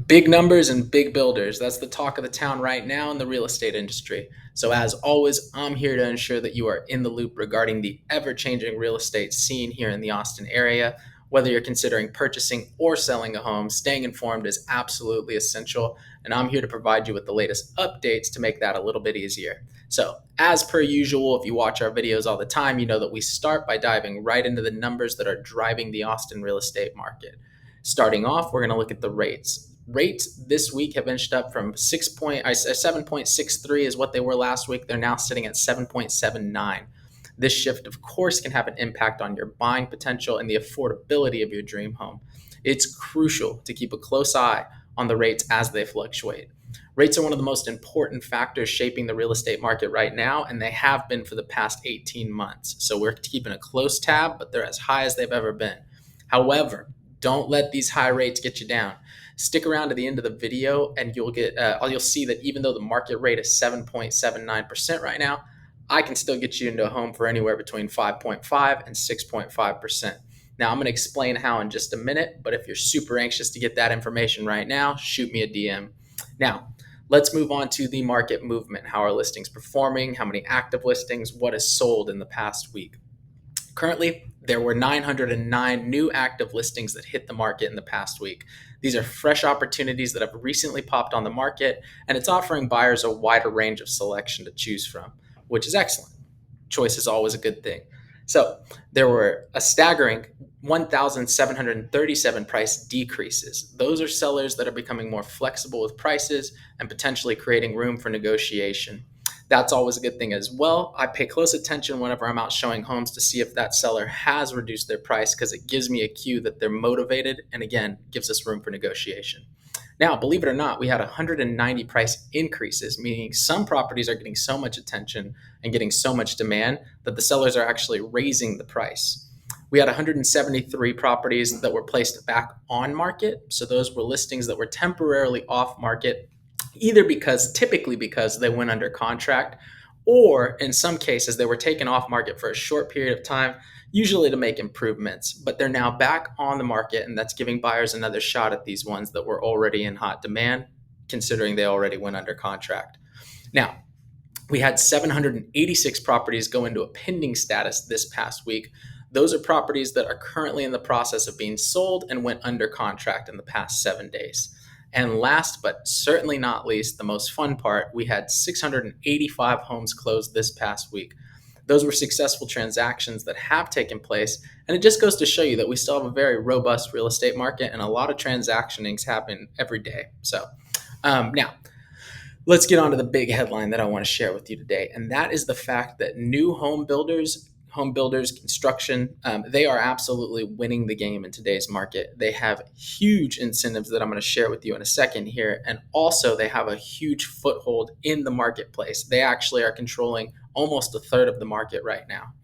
Big numbers and big builders. That's the talk of the town right now in the real estate industry. So, as always, I'm here to ensure that you are in the loop regarding the ever changing real estate scene here in the Austin area. Whether you're considering purchasing or selling a home, staying informed is absolutely essential. And I'm here to provide you with the latest updates to make that a little bit easier. So, as per usual, if you watch our videos all the time, you know that we start by diving right into the numbers that are driving the Austin real estate market. Starting off, we're going to look at the rates. Rates this week have inched up from 7.63 is what they were last week. They're now sitting at 7.79. This shift, of course, can have an impact on your buying potential and the affordability of your dream home. It's crucial to keep a close eye on the rates as they fluctuate. Rates are one of the most important factors shaping the real estate market right now, and they have been for the past 18 months. So we're keeping a close tab, but they're as high as they've ever been. However, don't let these high rates get you down. Stick around to the end of the video and you'll see that even though the market rate is 7.79% right now, I can still get you into a home for anywhere between 5.5 and 6.5%. Now, I'm going to explain how in just a minute, but if you're super anxious to get that information right now, shoot me a DM. Now, let's move on to the market movement. How are listings performing? How many active listings? What is sold in the past week? Currently, there were 909 new active listings that hit the market in the past week. These are fresh opportunities that have recently popped on the market, and it's offering buyers a wider range of selection to choose from, which is excellent. Choice is always a good thing. So, there were a staggering 1,737 price decreases. Those are sellers that are becoming more flexible with prices and potentially creating room for negotiation. That's always a good thing as well. I pay close attention whenever I'm out showing homes to see if that seller has reduced their price because it gives me a cue that they're motivated and again, gives us room for negotiation. Now, believe it or not, we had 190 price increases, meaning some properties are getting so much attention and getting so much demand that the sellers are actually raising the price. We had 173 properties that were placed back on market. So those were listings that were temporarily off market typically because they went under contract, or in some cases, they were taken off market for a short period of time, usually to make improvements, but they're now back on the market, and that's giving buyers another shot at these ones that were already in hot demand, considering they already went under contract. Now, we had 786 properties go into a pending status this past week. Those are properties that are currently in the process of being sold and went under contract in the past 7 days. And last but certainly not least, the most fun part, we had 685 homes closed this past week. Those were successful transactions that have taken place. And it just goes to show you that we still have a very robust real estate market and a lot of transactionings happen every day. So now, let's get on to the big headline that I want to share with you today. And that is the fact that new home builders, construction, they are absolutely winning the game in today's market. They have huge incentives that I'm going to share with you in a second here. And also, they have a huge foothold in the marketplace. They actually are controlling almost a third of the market right now.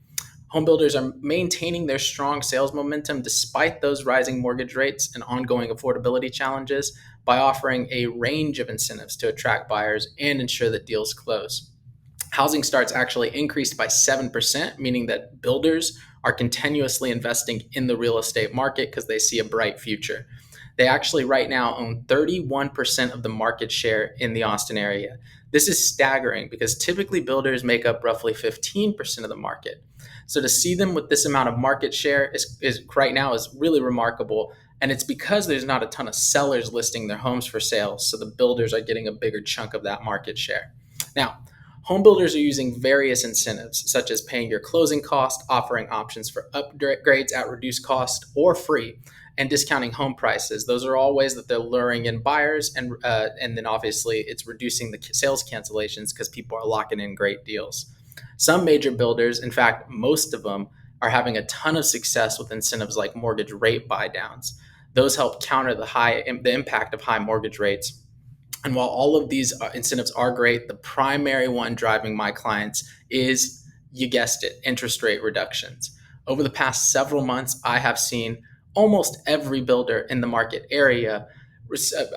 Home builders are maintaining their strong sales momentum despite those rising mortgage rates and ongoing affordability challenges by offering a range of incentives to attract buyers and ensure that deals close. Housing starts actually increased by 7%, meaning that builders are continuously investing in the real estate market because they see a bright future. They actually right now own 31% of the market share in the Austin area. This is staggering because typically builders make up roughly 15% of the market. So to see them with this amount of market share is right now is really remarkable. And it's because there's not a ton of sellers listing their homes for sale. So the builders are getting a bigger chunk of that market share. Now, home builders are using various incentives, such as paying your closing cost, offering options for upgrades at reduced cost or free, and discounting home prices. Those are all ways that they're luring in buyers, and then obviously it's reducing the sales cancellations because people are locking in great deals. Some major builders, in fact, most of them, are having a ton of success with incentives like mortgage rate buy downs. Those help counter the impact of high mortgage rates. And while all of these incentives are great, the primary one driving my clients is, you guessed it, interest rate reductions. Over the past several months, I have seen almost every builder in the market area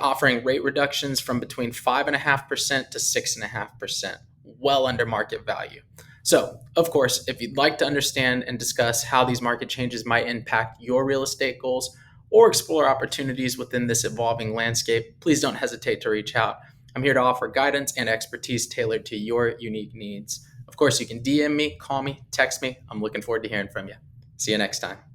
offering rate reductions from between 5.5% to 6.5%, well under market value. So, of course, if you'd like to understand and discuss how these market changes might impact your real estate goals, or explore opportunities within this evolving landscape, please don't hesitate to reach out. I'm here to offer guidance and expertise tailored to your unique needs. Of course, you can DM me, call me, text me. I'm looking forward to hearing from you. See you next time.